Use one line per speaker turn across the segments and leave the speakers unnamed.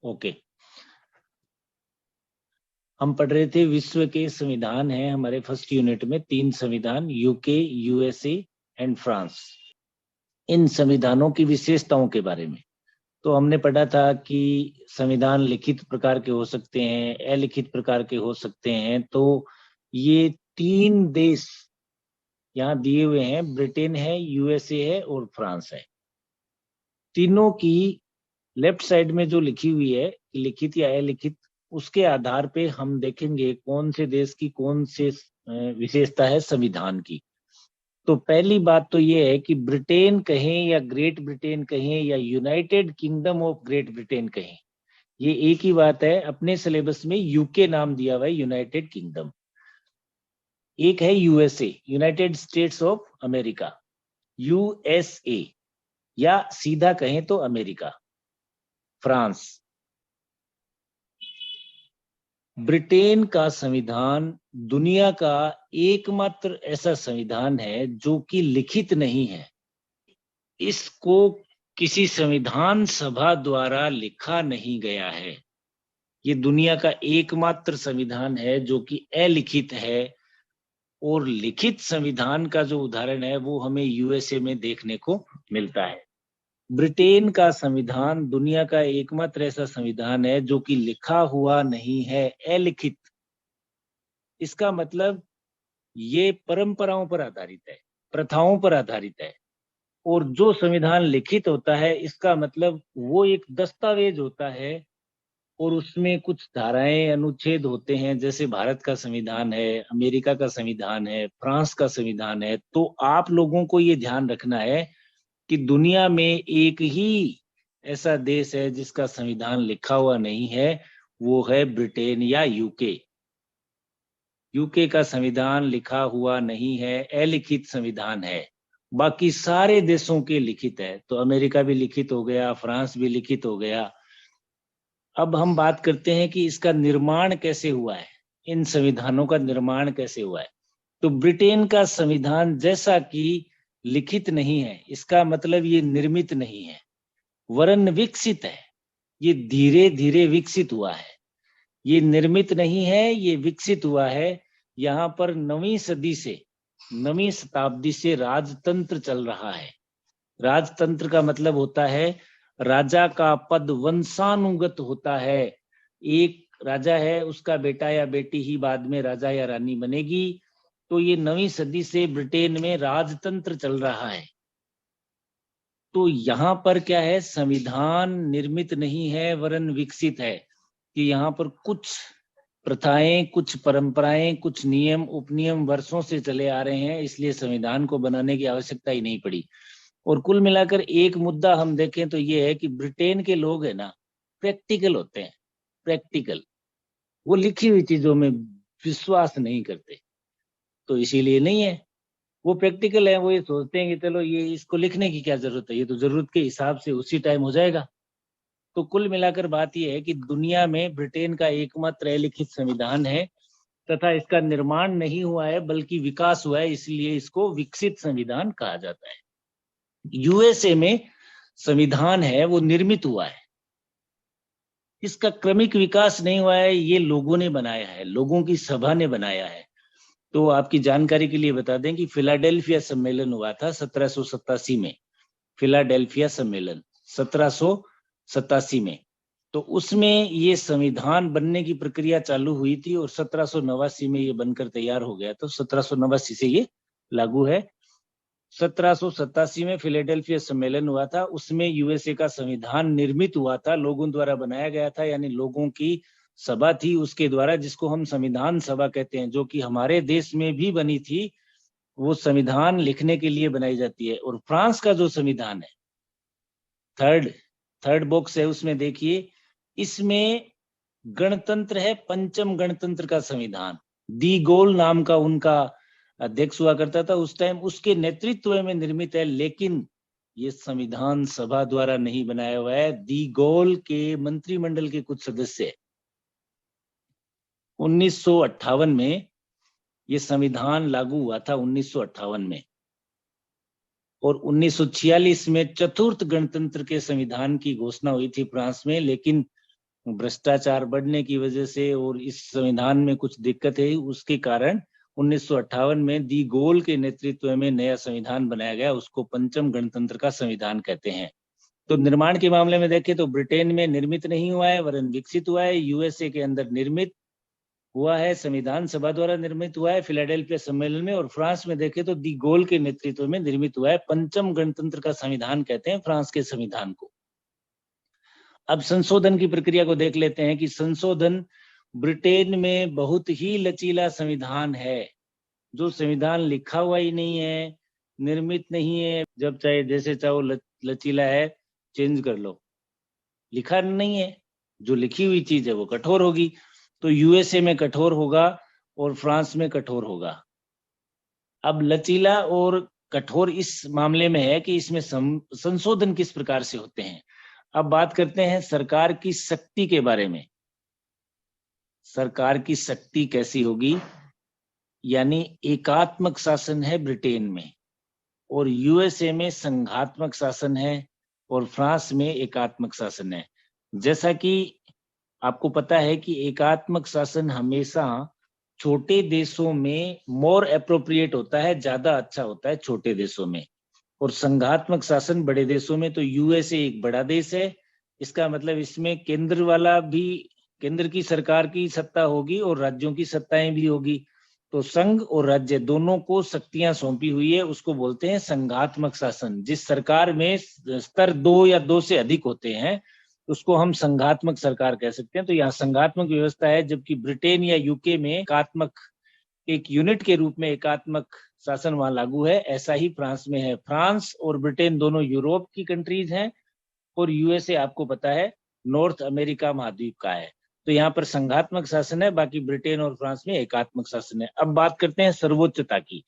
Okay, हम पढ़ रहे थे विश्व के संविधान हैं हमारे फर्स्ट यूनिट में, 3 संविधान, यूके, यूएसए एंड फ्रांस। इन संविधानों की विशेषताओं के बारे में तो हमने पढ़ा था कि संविधान लिखित प्रकार के हो सकते हैं, अलिखित प्रकार के हो सकते हैं। तो ये 3 देश यहाँ दिए हुए हैं, ब्रिटेन है, यूएसए है और फ्रांस है। तीनों की लेफ्ट साइड में जो लिखी हुई है लिखित या अलिखित, उसके आधार पे हम देखेंगे कौन से देश की कौन से विशेषता है संविधान की। तो पहली बात तो ये है कि ब्रिटेन कहें या ग्रेट ब्रिटेन कहें या United kingdom of great Britain कहें, ये एक ही बात है। अपने सिलेबस में यूके नाम दिया हुआ है, यूनाइटेड किंगडम। एक है USA, United states of America, USA, या सीधा कहें तो अमेरिका, फ्रांस। ब्रिटेन का संविधान दुनिया का एकमात्र ऐसा संविधान है जो कि लिखित नहीं है। इसको किसी संविधान सभा द्वारा लिखा नहीं गया है। ये दुनिया का एकमात्र संविधान है जो कि अलिखित है। और लिखित संविधान का जो उदाहरण है वो हमें यूएसए में देखने को मिलता है। ब्रिटेन का संविधान दुनिया का एकमात्र ऐसा संविधान है जो कि लिखा हुआ नहीं है, अलिखित। इसका मतलब ये परंपराओं पर आधारित है, प्रथाओं पर आधारित है। और जो संविधान लिखित होता है इसका मतलब वो एक दस्तावेज होता है और उसमें कुछ धाराएं, अनुच्छेद होते हैं, जैसे भारत का संविधान है, अमेरिका का संविधान है, फ्रांस का संविधान है। तो आप लोगों को ये ध्यान रखना है कि दुनिया में एक ही ऐसा देश है जिसका संविधान लिखा हुआ नहीं है, वो है ब्रिटेन या यूके। यूके का संविधान लिखा हुआ नहीं है, अलिखित संविधान है। बाकी सारे देशों के लिखित है। तो अमेरिका भी लिखित हो गया, फ्रांस भी लिखित हो गया। अब हम बात करते हैं कि इसका निर्माण कैसे हुआ है, इन संविधानों का निर्माण कैसे हुआ है। तो ब्रिटेन का संविधान जैसा कि लिखित नहीं है, इसका मतलब ये निर्मित नहीं है, वरन विकसित है। ये धीरे धीरे विकसित हुआ है, ये निर्मित नहीं है, ये विकसित हुआ है। यहाँ पर 9वीं सदी से, 9वीं शताब्दी से राजतंत्र चल रहा है। राजतंत्र का मतलब होता है राजा का पद वंशानुगत होता है। एक राजा है, उसका बेटा या बेटी ही बाद में राजा या रानी बनेगी। तो ये 9वीं सदी से ब्रिटेन में राजतंत्र चल रहा है। तो यहाँ पर क्या है, संविधान निर्मित नहीं है वरन विकसित है। कि यहाँ पर कुछ प्रथाएं, कुछ परंपराएं, कुछ नियम उपनियम वर्षों से चले आ रहे हैं, इसलिए संविधान को बनाने की आवश्यकता ही नहीं पड़ी। और कुल मिलाकर एक मुद्दा हम देखें तो ये है कि ब्रिटेन के लोग है ना, प्रैक्टिकल होते हैं, प्रैक्टिकल। वो लिखी हुई चीजों में विश्वास नहीं करते, तो इसीलिए नहीं है। वो प्रैक्टिकल है, वो ये सोचते हैं कि चलो ये इसको लिखने की क्या जरूरत है, ये तो जरूरत के हिसाब से उसी टाइम हो जाएगा। तो कुल मिलाकर बात यह है कि दुनिया में ब्रिटेन का एकमात्र अलिखित संविधान है तथा इसका निर्माण नहीं हुआ है बल्कि विकास हुआ है, इसलिए इसको विकसित संविधान कहा जाता है। यूएसए में संविधान है वो निर्मित हुआ है, इसका क्रमिक विकास नहीं हुआ है, ये लोगों ने बनाया है, लोगों की सभा ने बनाया है। तो आपकी जानकारी के लिए बता दें कि फिलाडेल्फिया सम्मेलन हुआ था 1787 में। फिलाडेल्फिया सम्मेलन 1787 में, तो उसमें ये संविधान बनने की प्रक्रिया चालू हुई थी और 1789 में ये बनकर तैयार हो गया। तो 1789 से ये लागू है। 1787 में फिलाडेल्फिया सम्मेलन हुआ था, उसमें यूएसए का संविधान निर्मित हुआ था, लोगों द्वारा बनाया गया था, यानी लोगों की सभा थी उसके द्वारा, जिसको हम संविधान सभा कहते हैं, जो कि हमारे देश में भी बनी थी। वो संविधान लिखने के लिए बनाई जाती है। और फ्रांस का जो संविधान है, थर्ड बॉक्स है उसमें देखिए, इसमें गणतंत्र है, पंचम गणतंत्र का संविधान। दी गोल नाम का उनका अध्यक्ष हुआ करता था उस टाइम, उसके नेतृत्व में निर्मित है। लेकिन ये संविधान सभा द्वारा नहीं बनाया हुआ है, दी गोल के मंत्रिमंडल के कुछ सदस्य 1958 में ये संविधान लागू हुआ था, 1958 में। और 1946 में चतुर्थ गणतंत्र के संविधान की घोषणा हुई थी फ्रांस में। लेकिन भ्रष्टाचार बढ़ने की वजह से और इस संविधान में कुछ दिक्कत है, उसके कारण 1958 में दी गोल के नेतृत्व में नया संविधान बनाया गया, उसको पंचम गणतंत्र का संविधान कहते हैं। तो निर्माण के मामले में देखें तो ब्रिटेन में निर्मित नहीं हुआ है वरन विकसित हुआ है, यूएसए के अंदर निर्मित हुआ है, संविधान सभा द्वारा निर्मित हुआ है फिलाडेल्फिया सम्मेलन में, और फ्रांस में देखें तो दी गोल के नेतृत्व में निर्मित हुआ है। पंचम गणतंत्र का संविधान कहते हैं फ्रांस के संविधान को। अब संशोधन की प्रक्रिया को देख लेते हैं कि संशोधन ब्रिटेन में बहुत ही लचीला संविधान है। जो संविधान लिखा हुआ ही नहीं है, निर्मित नहीं है, जब चाहे जैसे चाहो लचीला है, चेंज कर लो। लिखा नहीं है, जो लिखी हुई चीज है वो कठोर होगी। तो यूएसए में कठोर होगा और फ्रांस में कठोर होगा। अब लचीला और कठोर इस मामले में है कि इसमें संशोधन किस प्रकार से होते हैं। अब बात करते हैं सरकार की शक्ति के बारे में। सरकार की शक्ति कैसी होगी, यानी एकात्मक शासन है ब्रिटेन में, और यूएसए में संघात्मक शासन है, और फ्रांस में एकात्मक शासन है। जैसा कि आपको पता है कि एकात्मक शासन हमेशा छोटे देशों में मोर एप्रोप्रिएट होता है, ज्यादा अच्छा होता है छोटे देशों में, और संघात्मक शासन बड़े देशों में। तो यूएसए एक बड़ा देश है, इसका मतलब इसमें केंद्र वाला भी, केंद्र की सरकार की सत्ता होगी और राज्यों की सत्ताएं भी होगी। तो संघ और राज्य दोनों को शक्तियां सौंपी हुई है, उसको बोलते हैं संघात्मक शासन। जिस सरकार में स्तर 2 या 2 से अधिक होते हैं उसको हम संघात्मक सरकार कह सकते हैं। तो यहाँ संघात्मक व्यवस्था है, जबकि ब्रिटेन या यूके में एकात्मक, एक यूनिट के रूप में एकात्मक शासन वहां लागू है। ऐसा ही फ्रांस में है। फ्रांस और ब्रिटेन दोनों यूरोप की कंट्रीज हैं, और यूएसए आपको पता है नॉर्थ अमेरिका महाद्वीप का है। तो यहाँ पर संघात्मक शासन है, बाकी ब्रिटेन और फ्रांस में एकात्मक शासन है। अब बात करते हैं सर्वोच्चता की।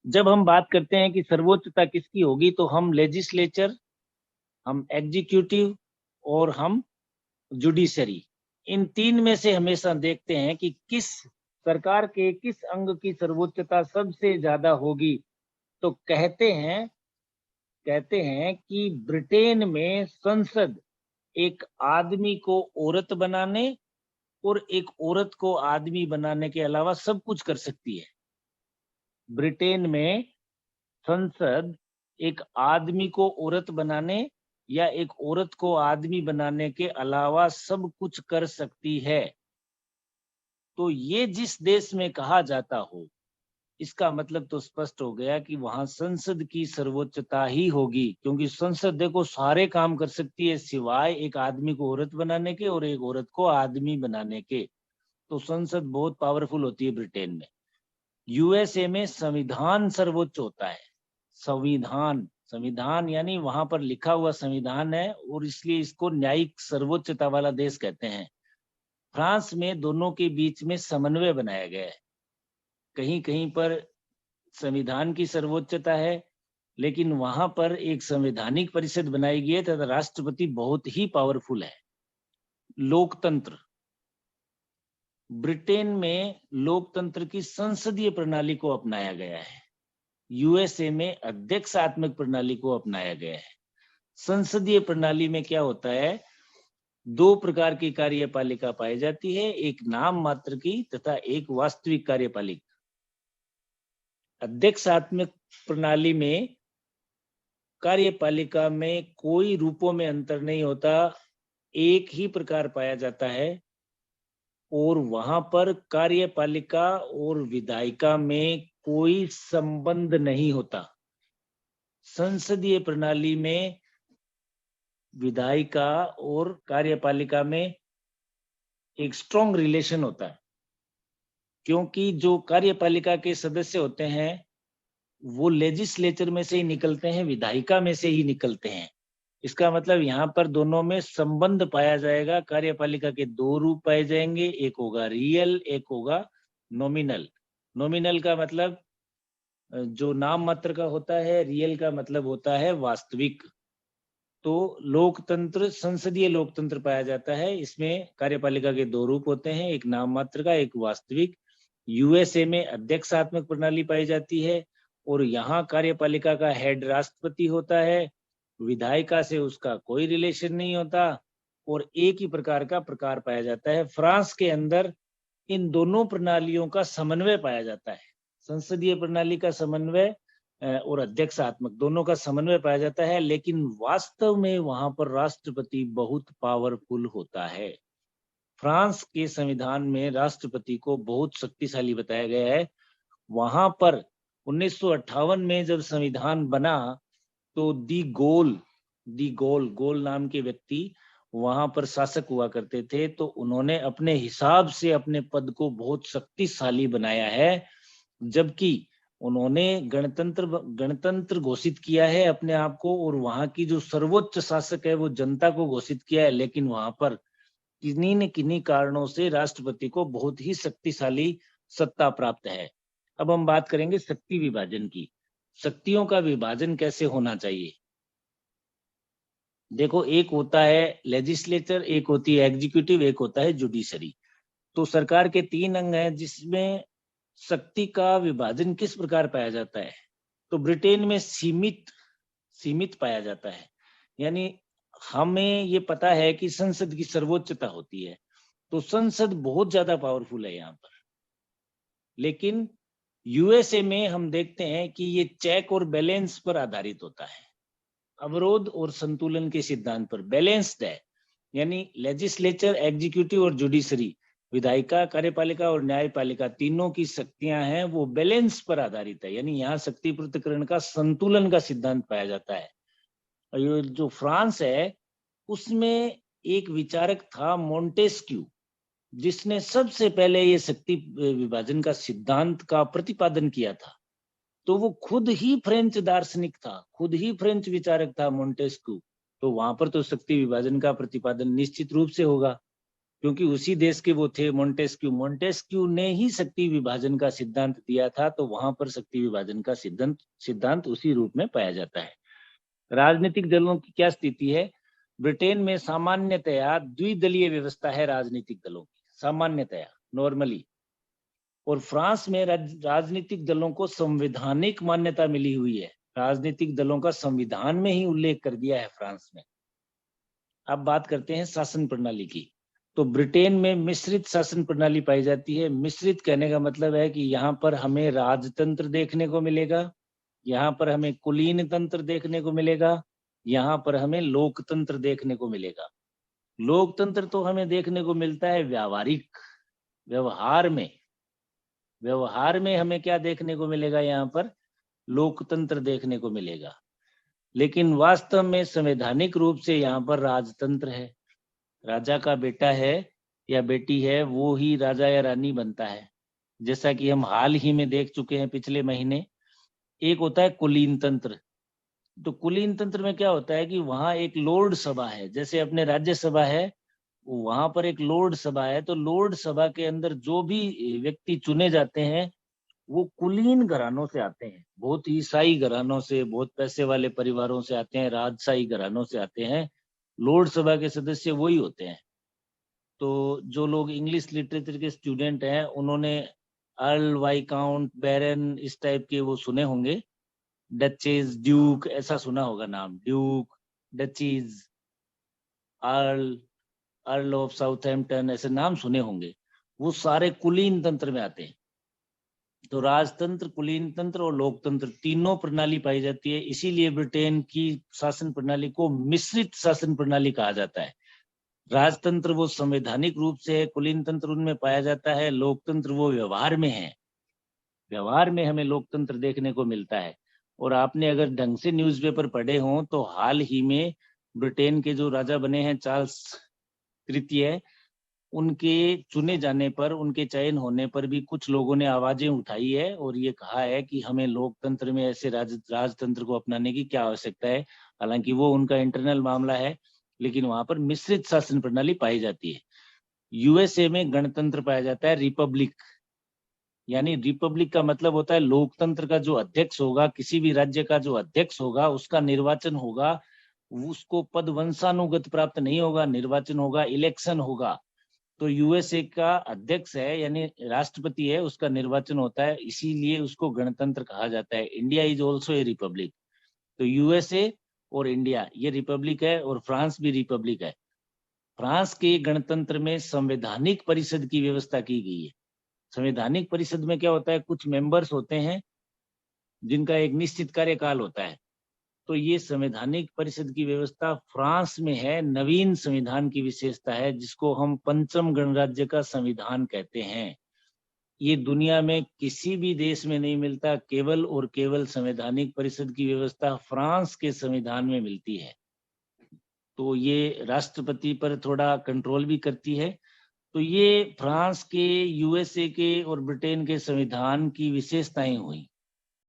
जब हम बात करते हैं कि सर्वोच्चता किसकी होगी, तो हम लेजिस्लेचर, हम एग्जीक्यूटिव और हम जुडिशरी, इन तीन में से हमेशा देखते हैं कि किस सरकार के किस अंग की सर्वोच्चता सबसे ज्यादा होगी। तो कहते हैं कि ब्रिटेन में संसद एक आदमी को औरत बनाने और एक औरत को आदमी बनाने के अलावा सब कुछ कर सकती है। ब्रिटेन में संसद एक आदमी को औरत बनाने या एक औरत को आदमी बनाने के अलावा सब कुछ कर सकती है। तो ये जिस देश में कहा जाता हो, इसका मतलब तो स्पष्ट हो गया कि वहां संसद की सर्वोच्चता ही होगी, क्योंकि संसद देखो सारे काम कर सकती है सिवाय एक आदमी को औरत बनाने के और एक औरत को आदमी बनाने के। तो संसद बहुत पावरफुल होती है ब्रिटेन में। यूएसए में संविधान सर्वोच्च होता है। संविधान यानी वहां पर लिखा हुआ संविधान है, और इसलिए इसको न्यायिक सर्वोच्चता वाला देश कहते हैं। फ्रांस में दोनों के बीच में समन्वय बनाया गया है। कहीं कहीं पर संविधान की सर्वोच्चता है, लेकिन वहां पर एक संवैधानिक परिषद बनाई गई है तथा राष्ट्रपति बहुत ही पावरफुल है। लोकतंत्र, ब्रिटेन में लोकतंत्र की संसदीय प्रणाली को अपनाया गया है। यूएसए में अध्यक्षात्मक प्रणाली को अपनाया गया है। संसदीय प्रणाली में क्या होता है, 2 प्रकार की कार्यपालिका पाई जाती है, एक नाम मात्र की तथा एक वास्तविक कार्यपालिका। अध्यक्षात्मक प्रणाली में कार्यपालिका में कोई रूपों में अंतर नहीं होता, एक ही प्रकार पाया जाता है, और वहां पर कार्यपालिका और विधायिका में कोई संबंध नहीं होता। संसदीय प्रणाली में विधायिका और कार्यपालिका में एक स्ट्रॉन्ग रिलेशन होता है, क्योंकि जो कार्यपालिका के सदस्य होते हैं वो लेजिस्लेचर में से ही निकलते हैं, विधायिका में से ही निकलते हैं। इसका मतलब यहाँ पर दोनों में संबंध पाया जाएगा। कार्यपालिका के 2 रूप पाए जाएंगे, एक होगा रियल, एक होगा नॉमिनल। नॉमिनल का मतलब जो नाम मात्र का होता है, रियल का मतलब होता है वास्तविक। तो लोकतंत्र, संसदीय लोकतंत्र पाया जाता है, इसमें कार्यपालिका के 2 रूप होते हैं, एक नाम मात्र का, एक वास्तविक। यूएसए में अध्यक्षात्मक प्रणाली पाई जाती है, और यहाँ कार्यपालिका का हेड राष्ट्रपति होता है, विधायिका से उसका कोई रिलेशन नहीं होता, और एक ही प्रकार का प्रकार पाया जाता है। फ्रांस के अंदर इन दोनों प्रणालियों का समन्वय पाया जाता है। संसदीय प्रणाली का समन्वय और अध्यक्षात्मक दोनों का समन्वय पाया जाता है, लेकिन वास्तव में वहां पर राष्ट्रपति बहुत पावरफुल होता है। फ्रांस के संविधान में राष्ट्रपति को बहुत शक्तिशाली बताया गया है। वहां पर 1958 में जब संविधान बना तो दी गोल नाम के व्यक्ति वहां पर शासक हुआ करते थे, तो उन्होंने अपने हिसाब से अपने पद को बहुत शक्तिशाली बनाया है, जबकि उन्होंने गणतंत्र घोषित किया है अपने आप को, और वहां की जो सर्वोच्च शासक है वो जनता को घोषित किया है। लेकिन वहां पर किन्हीं न किन्हीं कारणों से राष्ट्रपति को बहुत ही शक्तिशाली सत्ता प्राप्त है। अब हम बात करेंगे शक्ति विभाजन की। शक्तियों का विभाजन कैसे होना चाहिए? देखो, एक होता है लेजिस्लेचर, एक होती है एग्जीक्यूटिव, एक होता है जुडिशरी। तो सरकार के 3 अंग हैं जिसमें शक्ति का विभाजन किस प्रकार पाया जाता है। तो ब्रिटेन में सीमित पाया जाता है, यानी हमें ये पता है कि संसद की सर्वोच्चता होती है, तो संसद बहुत ज्यादा पावरफुल है यहाँ पर। लेकिन यूएसए में हम देखते हैं कि ये चेक और बैलेंस पर आधारित होता है, अवरोध और संतुलन के सिद्धांत पर बैलेंस्ड है। यानी लेजिस्लेचर, एग्जीक्यूटिव और जुडिशरी, विधायिका, कार्यपालिका और न्यायपालिका, तीनों की शक्तियां हैं वो बैलेंस पर आधारित है, यानी यहाँ शक्ति पृथक्करण का संतुलन का सिद्धांत पाया जाता है। और ये जो फ्रांस है उसमें एक विचारक था मोंटेस्क्यू, जिसने सबसे पहले ये शक्ति विभाजन का सिद्धांत का प्रतिपादन किया था। तो वो खुद ही फ्रेंच दार्शनिक था, खुद ही फ्रेंच विचारक था मोंटेस्क्यू। तो वहां पर तो शक्ति विभाजन का प्रतिपादन निश्चित रूप से होगा, क्योंकि उसी देश के वो थे मोंटेस्क्यू ने ही शक्ति विभाजन का सिद्धांत दिया था। तो वहां पर शक्ति विभाजन का सिद्धांत उसी रूप में पाया जाता है। राजनीतिक दलों की क्या स्थिति है? ब्रिटेन में सामान्यतया द्विदलीय व्यवस्था है राजनीतिक दलों की, सामान्यतया, नॉर्मली। और फ्रांस में राजनीतिक दलों को संवैधानिक मान्यता मिली हुई है। राजनीतिक दलों का संविधान में ही उल्लेख कर दिया है फ्रांस में। अब बात करते हैं शासन प्रणाली की। तो ब्रिटेन में मिश्रित शासन प्रणाली पाई जाती है। मिश्रित कहने का मतलब है कि यहाँ पर हमें राजतंत्र देखने को मिलेगा, यहाँ पर हमें कुलीन तंत्र देखने को मिलेगा, यहाँ पर हमें लोकतंत्र देखने को मिलेगा। लोकतंत्र तो हमें देखने को मिलता है व्यवहार में हमें क्या देखने को मिलेगा? यहाँ पर लोकतंत्र देखने को मिलेगा। लेकिन वास्तव में संवैधानिक रूप से यहाँ पर राजतंत्र है। राजा का बेटा है या बेटी है वो ही राजा या रानी बनता है, जैसा कि हम हाल ही में देख चुके हैं पिछले महीने। एक होता है कुलीन तंत्र। तो कुलीन तंत्र में क्या होता है कि वहां एक लोर्ड सभा है, जैसे अपने राज्यसभा है, वहां पर एक लोर्ड सभा है। तो लोर्ड सभा के अंदर जो भी व्यक्ति चुने जाते हैं वो कुलीन घरानों से आते हैं, बहुत ही शाही घरानों से, बहुत पैसे वाले परिवारों से आते हैं, राजशाही घरानों से आते हैं। लोर्ड सभा के सदस्य वही होते हैं। तो जो लोग इंग्लिश लिटरेचर के स्टूडेंट हैं उन्होंने अर्ल, वाइकाउंट, बैरन इस टाइप के वो सुने होंगे। डचेस, ड्यूक, ऐसा सुना होगा नाम, ड्यूक, डचीज, अर्ल ऑफ साउथहैम्पटन, ऐसे नाम सुने होंगे। वो सारे कुलीन तंत्र में आते हैं। तो राजतंत्र, कुलीन तंत्र और लोकतंत्र तीनों प्रणाली पाई जाती है। इसीलिए ब्रिटेन की शासन प्रणाली को मिश्रित शासन प्रणाली कहा जाता है। राजतंत्र वो संवैधानिक रूप से है, कुलीन तंत्र उनमें पाया जाता है, लोकतंत्र वो व्यवहार में है। व्यवहार में हमें लोकतंत्र देखने को मिलता है। और आपने अगर ढंग से न्यूज़पेपर पढ़े हों तो हाल ही में ब्रिटेन के जो राजा बने हैं चार्ल्स तृतीय, उनके चुने जाने पर, उनके चयन होने पर भी कुछ लोगों ने आवाजें उठाई है और ये कहा है कि हमें लोकतंत्र में ऐसे राजतंत्र को अपनाने की क्या आवश्यकता है। हालांकि वो उनका इंटरनल मामला है, लेकिन वहां पर मिश्रित शासन प्रणाली पाई जाती है। यूएसए में गणतंत्र पाया जाता है, रिपब्लिक। यानी रिपब्लिक का मतलब होता है लोकतंत्र का जो अध्यक्ष होगा, किसी भी राज्य का जो अध्यक्ष होगा उसका निर्वाचन होगा, उसको पद वंशानुगत प्राप्त नहीं होगा, निर्वाचन होगा, इलेक्शन होगा। तो यूएसए का अध्यक्ष है यानी राष्ट्रपति है, उसका निर्वाचन होता है, इसीलिए उसको गणतंत्र कहा जाता है। India is also a Republic. तो यूएसए और इंडिया ये रिपब्लिक है और फ्रांस भी रिपब्लिक है। फ्रांस के गणतंत्र में संवैधानिक परिषद की व्यवस्था की गई है। संवैधानिक परिषद में क्या होता है, कुछ मेंबर्स होते हैं जिनका एक निश्चित कार्यकाल होता है। तो ये संवैधानिक परिषद की व्यवस्था फ्रांस में है, नवीन संविधान की विशेषता है, जिसको हम पंचम गणराज्य का संविधान कहते हैं। ये दुनिया में किसी भी देश में नहीं मिलता, केवल और केवल संवैधानिक परिषद की व्यवस्था फ्रांस के संविधान में मिलती है। तो ये राष्ट्रपति पर थोड़ा कंट्रोल भी करती है। तो ये फ्रांस के, यूएसए के और ब्रिटेन के संविधान की विशेषताएं हुई।